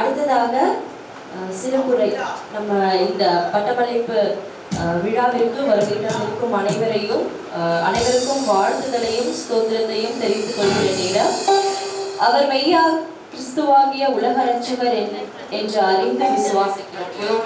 அடுத்ததாக சிறப்புரை நம்ம இந்த பட்டமளிப்பு விழாவிற்கு வருகின்றிருக்கும் அனைவருக்கும் வாழ்த்துதலையும் ஸ்தோத்திரத்தையும் தெரிவித்துக் கொள்கிற நேரம். அவர் மெய்யா கிறிஸ்துவாகிய உலக இரட்சகர் என்று அறிந்து விசுவாசிக்கிறோம்.